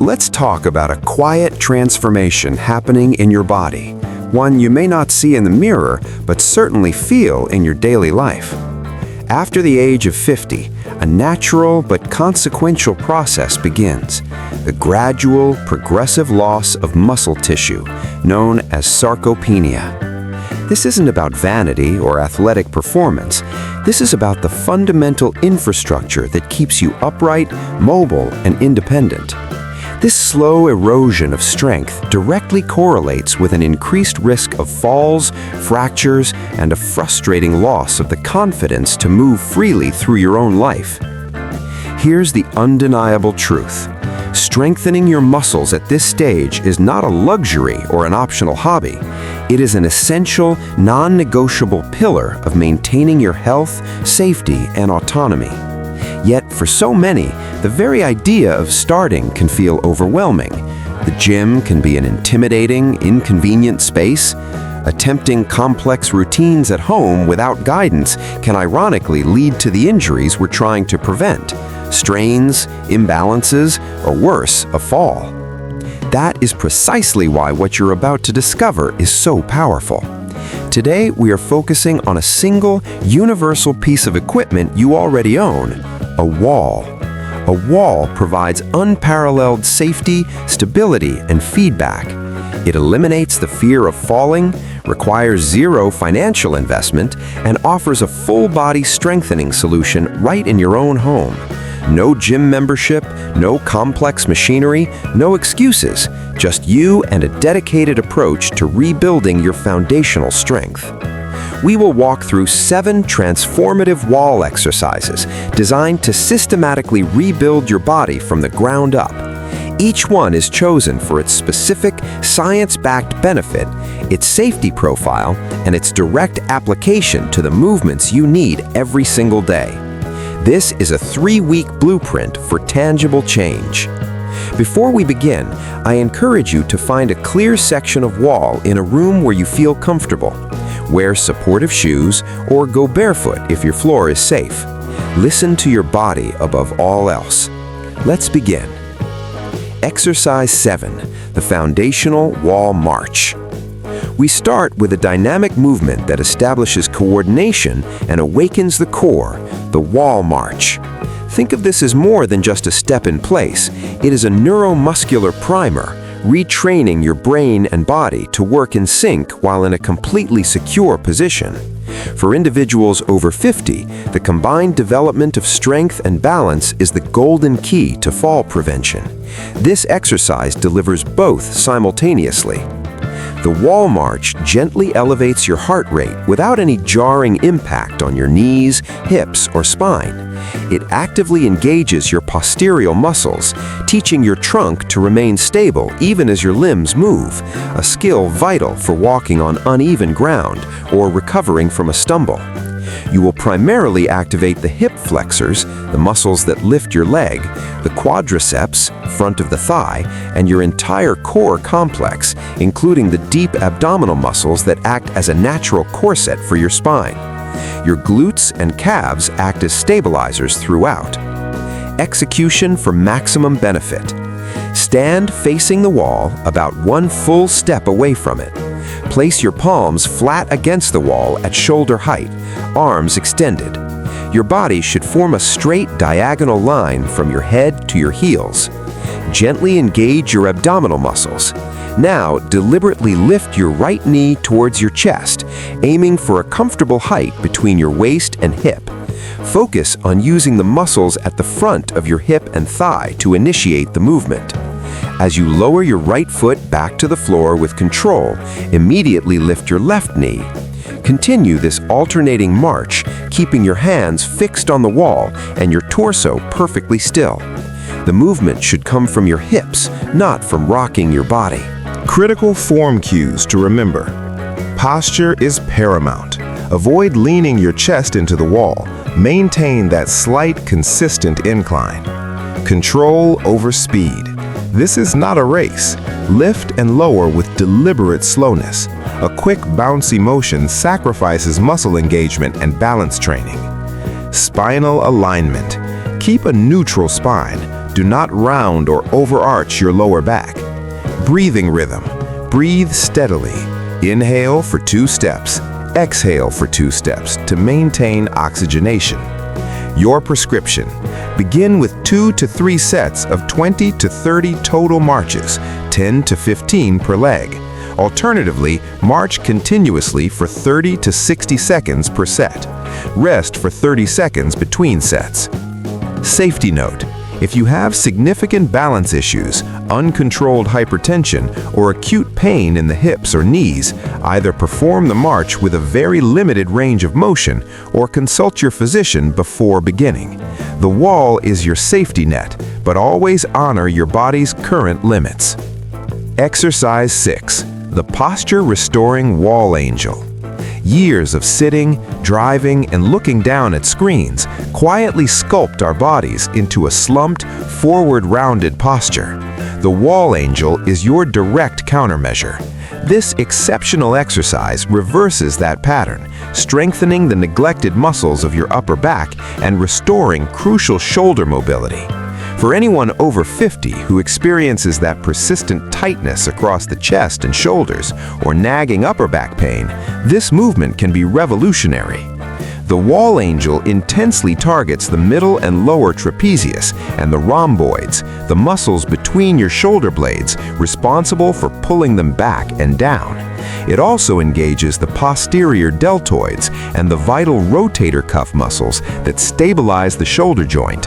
Let's talk about a quiet transformation happening in your body, one you may not see in the mirror, but certainly feel in your daily life. After the age of 50, a natural but consequential process begins, the gradual, progressive loss of muscle tissue, known as sarcopenia. This isn't about vanity or athletic performance. This is about the fundamental infrastructure that keeps you upright, mobile, and independent. This slow erosion of strength directly correlates with an increased risk of falls, fractures, and a frustrating loss of the confidence to move freely through your own life. Here's the undeniable truth. Strengthening your muscles at this stage is not a luxury or an optional hobby. It is an essential, non-negotiable pillar of maintaining your health, safety, and autonomy. Yet, for so many, the very idea of starting can feel overwhelming. The gym can be an intimidating, inconvenient space. Attempting complex routines at home without guidance can ironically lead to the injuries we're trying to prevent: strains, imbalances, or worse, a fall. That is precisely why what you're about to discover is so powerful. Today, we are focusing on a single, universal piece of equipment you already own: a wall. A wall provides unparalleled safety, stability, and feedback. It eliminates the fear of falling, requires zero financial investment, and offers a full-body strengthening solution right in your own home. No gym membership, no complex machinery, no excuses, just you and a dedicated approach to rebuilding your foundational strength. We will walk through 7 transformative wall exercises designed to systematically rebuild your body from the ground up. Each one is chosen for its specific, science-backed benefit, its safety profile, and its direct application to the movements you need every single day. This is a 3-week blueprint for tangible change. Before we begin, I encourage you to find a clear section of wall in a room where you feel comfortable. Wear supportive shoes or go barefoot if your floor is safe. Listen to your body above all else. Let's begin. Exercise 7, the foundational wall march. We start with a dynamic movement that establishes coordination and awakens the core, the wall march. Think of this as more than just a step in place. It is a neuromuscular primer, retraining your brain and body to work in sync while in a completely secure position. For individuals over 50, the combined development of strength and balance is the golden key to fall prevention. This exercise delivers both simultaneously. The wall march gently elevates your heart rate without any jarring impact on your knees, hips, or spine. It actively engages your posterior muscles, teaching your trunk to remain stable even as your limbs move, a skill vital for walking on uneven ground or recovering from a stumble. You will primarily activate the hip flexors, the muscles that lift your leg, the quadriceps, front of the thigh, and your entire core complex, including the deep abdominal muscles that act as a natural corset for your spine. Your glutes and calves act as stabilizers throughout. Execution for maximum benefit. Stand facing the wall, about 1 full step away from it. Place your palms flat against the wall at shoulder height, arms extended. Your body should form a straight diagonal line from your head to your heels. Gently engage your abdominal muscles. Now, deliberately lift your right knee towards your chest, aiming for a comfortable height between your waist and hip. Focus on using the muscles at the front of your hip and thigh to initiate the movement. As you lower your right foot back to the floor with control, immediately lift your left knee. Continue this alternating march, keeping your hands fixed on the wall and your torso perfectly still. The movement should come from your hips, not from rocking your body. Critical form cues to remember. Posture is paramount. Avoid leaning your chest into the wall. Maintain that slight, consistent incline. Control over speed. This is not a race. Lift and lower with deliberate slowness. A quick, bouncy motion sacrifices muscle engagement and balance training. Spinal alignment. Keep a neutral spine. Do not round or overarch your lower back. Breathing rhythm. Breathe steadily. Inhale for 2 steps. Exhale for 2 steps to maintain oxygenation. Your prescription. Begin with 2 to 3 sets of 20 to 30 total marches, 10 to 15 per leg. Alternatively, march continuously for 30 to 60 seconds per set. Rest for 30 seconds between sets. Safety note: if you have significant balance issues, uncontrolled hypertension, or acute pain in the hips or knees, either perform the march with a very limited range of motion or consult your physician before beginning. The wall is your safety net, but always honor your body's current limits. Exercise 6. The Posture Restoring Wall Angel. Years of sitting, driving, and looking down at screens quietly sculpt our bodies into a slumped, forward-rounded posture. The wall angel is your direct countermeasure. This exceptional exercise reverses that pattern, strengthening the neglected muscles of your upper back and restoring crucial shoulder mobility. For anyone over 50 who experiences that persistent tightness across the chest and shoulders or nagging upper back pain, this movement can be revolutionary. The wall angel intensely targets the middle and lower trapezius and the rhomboids, the muscles between your shoulder blades responsible for pulling them back and down. It also engages the posterior deltoids and the vital rotator cuff muscles that stabilize the shoulder joint.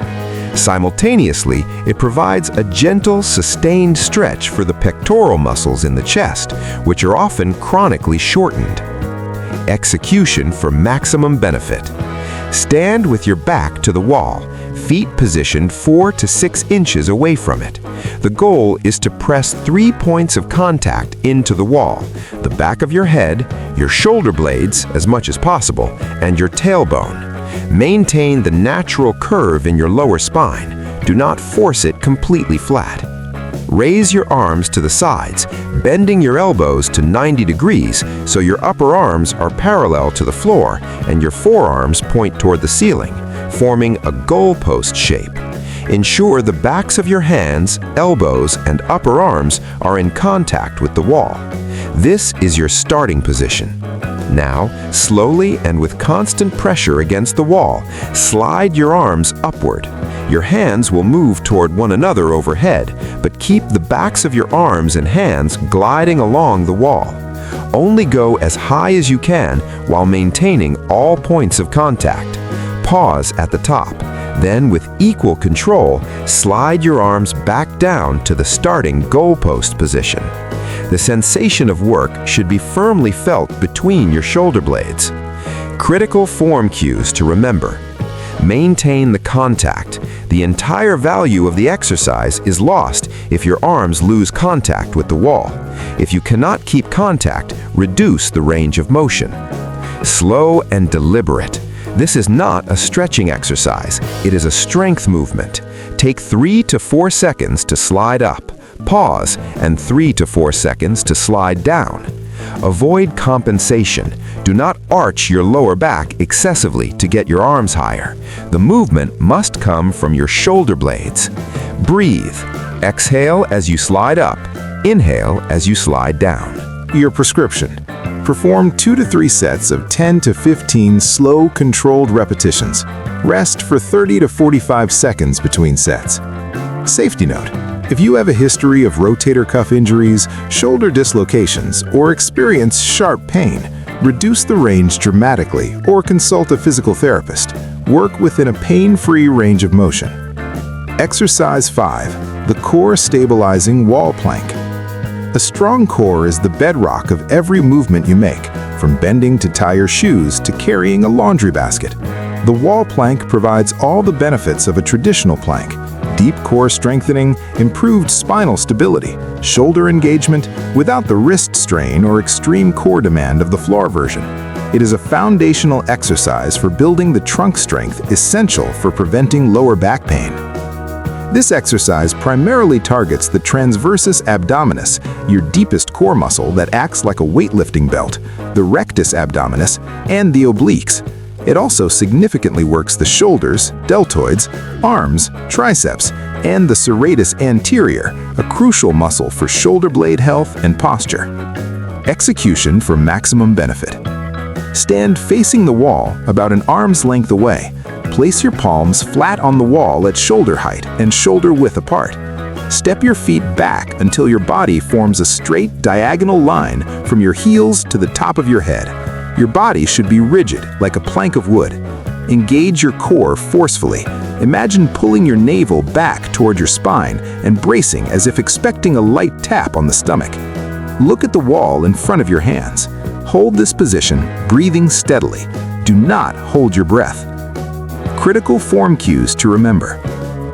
Simultaneously, it provides a gentle, sustained stretch for the pectoral muscles in the chest, which are often chronically shortened. Execution for maximum benefit. Stand with your back to the wall, feet positioned 4 to 6 inches away from it. The goal is to press 3 points of contact into the wall: the back of your head, your shoulder blades as much as possible, and your tailbone. Maintain the natural curve in your lower spine. Do not force it completely flat. Raise your arms to the sides, bending your elbows to 90 degrees so your upper arms are parallel to the floor and your forearms point toward the ceiling, forming a goalpost shape. Ensure the backs of your hands, elbows, and upper arms are in contact with the wall. This is your starting position. Now, slowly and with constant pressure against the wall, slide your arms upward. Your hands will move toward one another overhead, but keep the backs of your arms and hands gliding along the wall. Only go as high as you can while maintaining all points of contact. Pause at the top. Then, with equal control, slide your arms back down to the starting goalpost position. The sensation of work should be firmly felt between your shoulder blades. Critical form cues to remember. Maintain the contact. The entire value of the exercise is lost if your arms lose contact with the wall. If you cannot keep contact, reduce the range of motion. Slow and deliberate. This is not a stretching exercise. It is a strength movement. Take 3 to 4 seconds to slide up. Pause, and 3 to 4 seconds to slide down. Avoid compensation. Do not arch your lower back excessively to get your arms higher. The movement must come from your shoulder blades. Breathe. Exhale as you slide up. Inhale as you slide down. Your prescription. Perform 2 to 3 sets of 10 to 15 slow, controlled repetitions. Rest for 30 to 45 seconds between sets. Safety note: if you have a history of rotator cuff injuries, shoulder dislocations, or experience sharp pain, reduce the range dramatically or consult a physical therapist. Work within a pain-free range of motion. Exercise 5. The Core Stabilizing Wall Plank. A strong core is the bedrock of every movement you make, from bending to tie your shoes to carrying a laundry basket. The wall plank provides all the benefits of a traditional plank: deep core strengthening, improved spinal stability, shoulder engagement, without the wrist strain or extreme core demand of the floor version. It is a foundational exercise for building the trunk strength essential for preventing lower back pain. This exercise primarily targets the transversus abdominis, your deepest core muscle that acts like a weightlifting belt, the rectus abdominis, and the obliques. It also significantly works the shoulders, deltoids, arms, triceps, and the serratus anterior, a crucial muscle for shoulder blade health and posture. Execution for maximum benefit. Stand facing the wall about an arm's length away. Place your palms flat on the wall at shoulder height and shoulder width apart. Step your feet back until your body forms a straight diagonal line from your heels to the top of your head. Your body should be rigid, like a plank of wood. Engage your core forcefully. Imagine pulling your navel back toward your spine and bracing as if expecting a light tap on the stomach. Look at the wall in front of your hands. Hold this position, breathing steadily. Do not hold your breath. Critical form cues to remember.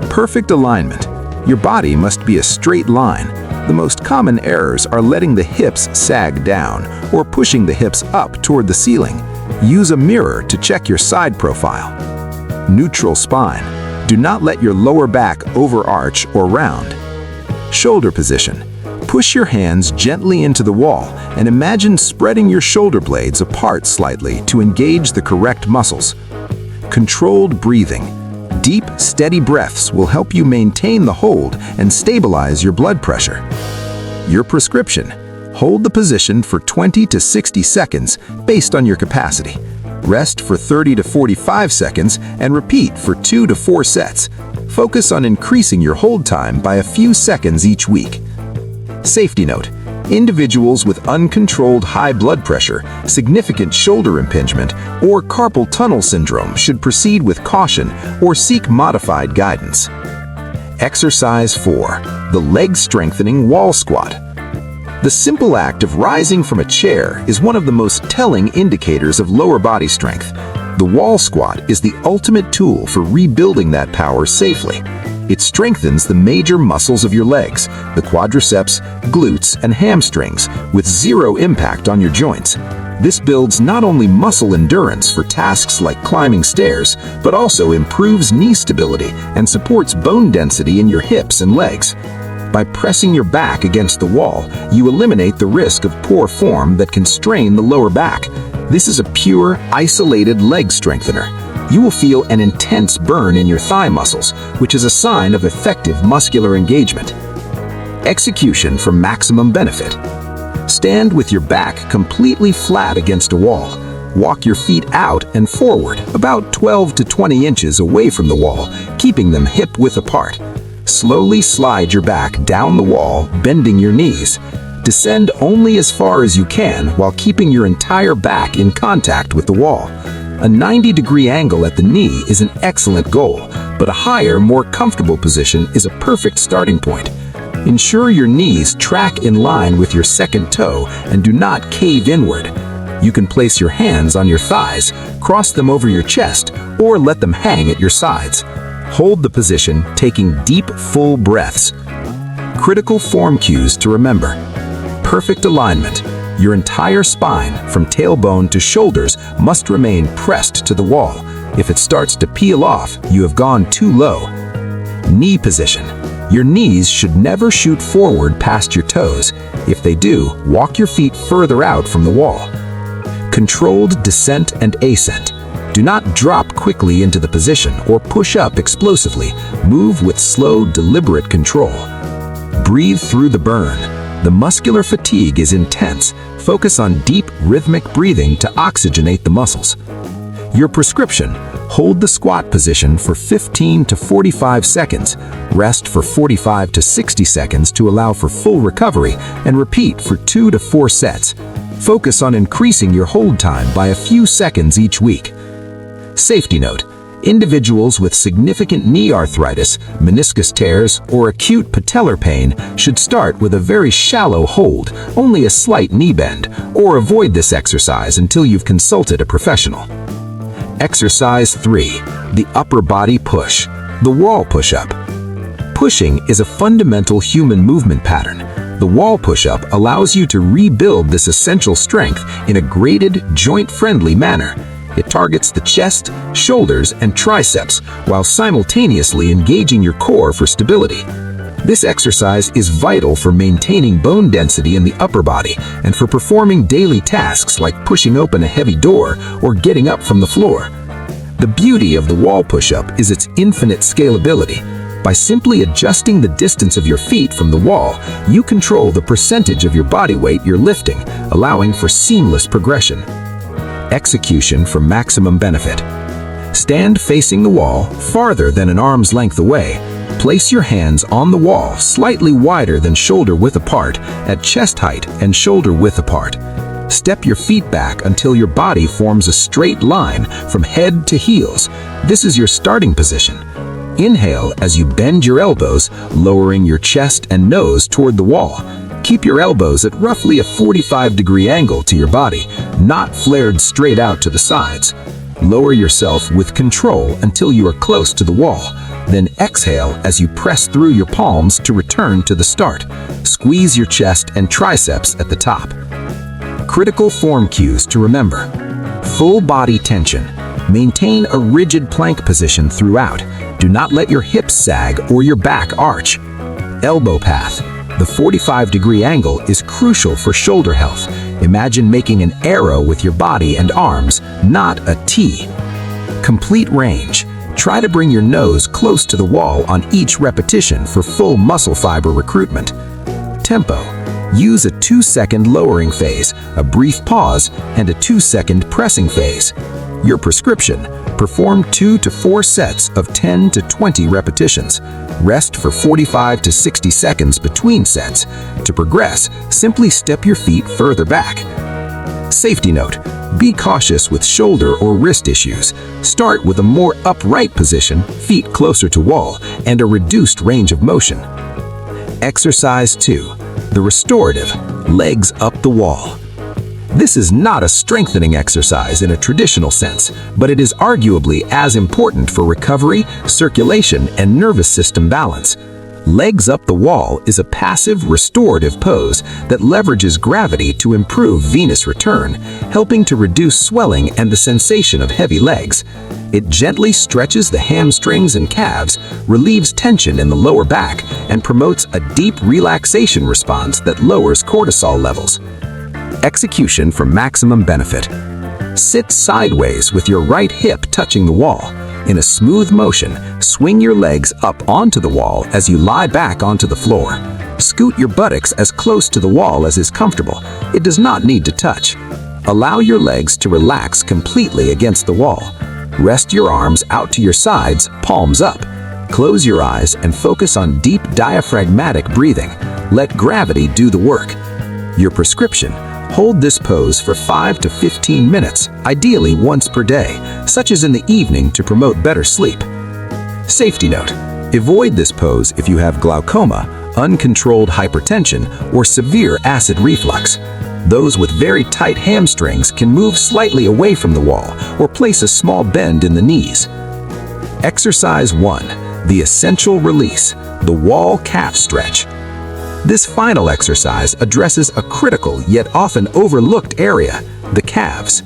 Perfect alignment. Your body must be a straight line. The most common errors are letting the hips sag down or pushing the hips up toward the ceiling. Use a mirror to check your side profile. Neutral spine. Do not let your lower back overarch or round. Shoulder position. Push your hands gently into the wall and imagine spreading your shoulder blades apart slightly to engage the correct muscles. Controlled breathing. Deep, steady breaths will help you maintain the hold and stabilize your blood pressure. Your prescription. Hold the position for 20 to 60 seconds based on your capacity. Rest for 30 to 45 seconds and repeat for 2 to 4 sets. Focus on increasing your hold time by a few seconds each week. Safety note. Individuals with uncontrolled high blood pressure, significant shoulder impingement, or carpal tunnel syndrome should proceed with caution or seek modified guidance. Exercise 4. The leg strengthening wall squat. The simple act of rising from a chair is one of the most telling indicators of lower body strength. The wall squat is the ultimate tool for rebuilding that power safely. It strengthens the major muscles of your legs, the quadriceps, glutes, and hamstrings, with zero impact on your joints. This builds not only muscle endurance for tasks like climbing stairs, but also improves knee stability and supports bone density in your hips and legs. By pressing your back against the wall, you eliminate the risk of poor form that can strain the lower back. This is a pure, isolated leg strengthener. You will feel an intense burn in your thigh muscles, which is a sign of effective muscular engagement. Execution for maximum benefit. Stand with your back completely flat against a wall. Walk your feet out and forward, about 12 to 20 inches away from the wall, keeping them hip-width apart. Slowly slide your back down the wall, bending your knees. Descend only as far as you can while keeping your entire back in contact with the wall. A 90-degree angle at the knee is an excellent goal, but a higher, more comfortable position is a perfect starting point. Ensure your knees track in line with your second toe and do not cave inward. You can place your hands on your thighs, cross them over your chest, or let them hang at your sides. Hold the position, taking deep, full breaths. Critical form cues to remember. Perfect alignment. Your entire spine, from tailbone to shoulders, must remain pressed to the wall. If it starts to peel off, you have gone too low. Knee position. Your knees should never shoot forward past your toes. If they do, walk your feet further out from the wall. Controlled descent and ascent. Do not drop quickly into the position or push up explosively. Move with slow, deliberate control. Breathe through the burn. The muscular fatigue is intense. Focus on deep, rhythmic breathing to oxygenate the muscles. Your prescription: hold the squat position for 15 to 45 seconds, rest for 45 to 60 seconds to allow for full recovery, and repeat for 2 to 4 sets. Focus on increasing your hold time by a few seconds each week. Safety note: individuals with significant knee arthritis, meniscus tears, or acute patellar pain should start with a very shallow hold, only a slight knee bend, or avoid this exercise until you've consulted a professional. Exercise 3. The upper body push. The wall push-up. Pushing is a fundamental human movement pattern. The wall push-up allows you to rebuild this essential strength in a graded, joint-friendly manner. It targets the chest, shoulders, and triceps while simultaneously engaging your core for stability. This exercise is vital for maintaining bone density in the upper body and for performing daily tasks like pushing open a heavy door or getting up from the floor. The beauty of the wall push-up is its infinite scalability. By simply adjusting the distance of your feet from the wall, you control the percentage of your body weight you're lifting, allowing for seamless progression. Execution for maximum benefit. Stand facing the wall, farther than an arm's length away. Place your hands on the wall, slightly wider than shoulder width apart, at chest height and shoulder width apart. Step your feet back until your body forms a straight line from head to heels. This is your starting position. Inhale as you bend your elbows, lowering your chest and nose toward the wall. Keep your elbows at roughly a 45-degree angle to your body, not flared straight out to the sides. Lower yourself with control until you are close to the wall. Then exhale as you press through your palms to return to the start. Squeeze your chest and triceps at the top. Critical form cues to remember. Full body tension. Maintain a rigid plank position throughout. Do not let your hips sag or your back arch. Elbow path. The 45-degree angle is crucial for shoulder health. Imagine making an arrow with your body and arms, not a T. Complete range. Try to bring your nose close to the wall on each repetition for full muscle fiber recruitment. Tempo. Use a 2-second lowering phase, a brief pause, and a 2-second pressing phase. Your prescription: perform 2 to 4 sets of 10 to 20 repetitions. Rest for 45 to 60 seconds between sets. To progress, simply step your feet further back. Safety note: be cautious with shoulder or wrist issues. Start with a more upright position, feet closer to wall, and a reduced range of motion. Exercise 2. The restorative, legs up the wall. This is not a strengthening exercise in a traditional sense, but it is arguably as important for recovery, circulation, and nervous system balance. Legs up the wall is a passive, restorative pose that leverages gravity to improve venous return, helping to reduce swelling and the sensation of heavy legs. It gently stretches the hamstrings and calves, relieves tension in the lower back, and promotes a deep relaxation response that lowers cortisol levels. Execution for maximum benefit. Sit sideways with your right hip touching the wall. In a smooth motion, swing your legs up onto the wall as you lie back onto the floor. Scoot your buttocks as close to the wall as is comfortable. It does not need to touch. Allow your legs to relax completely against the wall. Rest your arms out to your sides, palms up. Close your eyes and focus on deep diaphragmatic breathing. Let gravity do the work. Your prescription: hold this pose for 5 to 15 minutes, ideally once per day, such as in the evening to promote better sleep. Safety note: avoid this pose if you have glaucoma, uncontrolled hypertension, or severe acid reflux. Those with very tight hamstrings can move slightly away from the wall or place a small bend in the knees. Exercise 1. The essential release, the wall calf stretch. This final exercise addresses a critical yet often overlooked area, the calves.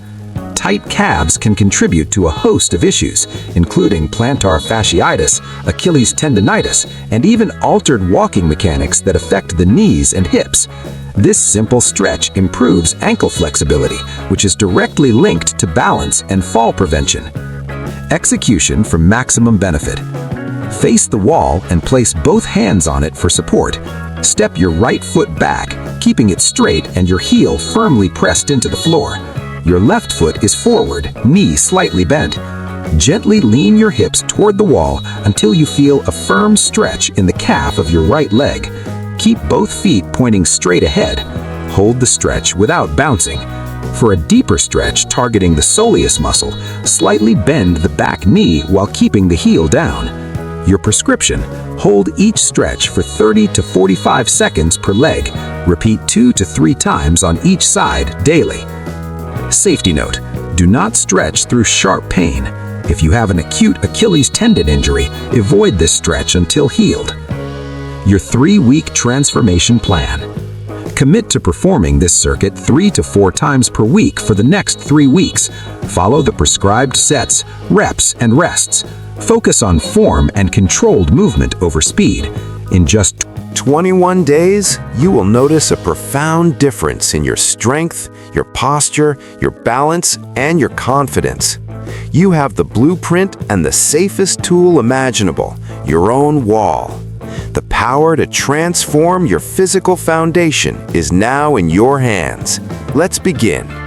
Tight calves can contribute to a host of issues, including plantar fasciitis, Achilles tendonitis, and even altered walking mechanics that affect the knees and hips. This simple stretch improves ankle flexibility, which is directly linked to balance and fall prevention. Execution for maximum benefit. Face the wall and place both hands on it for support. Step your right foot back, keeping it straight and your heel firmly pressed into the floor. Your left foot is forward, knee slightly bent. Gently lean your hips toward the wall until you feel a firm stretch in the calf of your right leg. Keep both feet pointing straight ahead. Hold the stretch without bouncing. For a deeper stretch targeting the soleus muscle, slightly bend the back knee while keeping the heel down. Your prescription: hold each stretch for 30 to 45 seconds per leg. Repeat 2 to 3 times on each side daily. Safety note: do not stretch through sharp pain. If you have an acute Achilles tendon injury, avoid this stretch until healed. Your 3-week transformation plan. Commit to performing this circuit 3 to 4 times per week for the next 3 weeks. Follow the prescribed sets, reps, and rests. Focus on form and controlled movement over speed. In just 21 days, you will notice a profound difference in your strength, your posture, your balance, and your confidence. You have the blueprint and the safest tool imaginable, your own wall. The power to transform your physical foundation is now in your hands. Let's begin.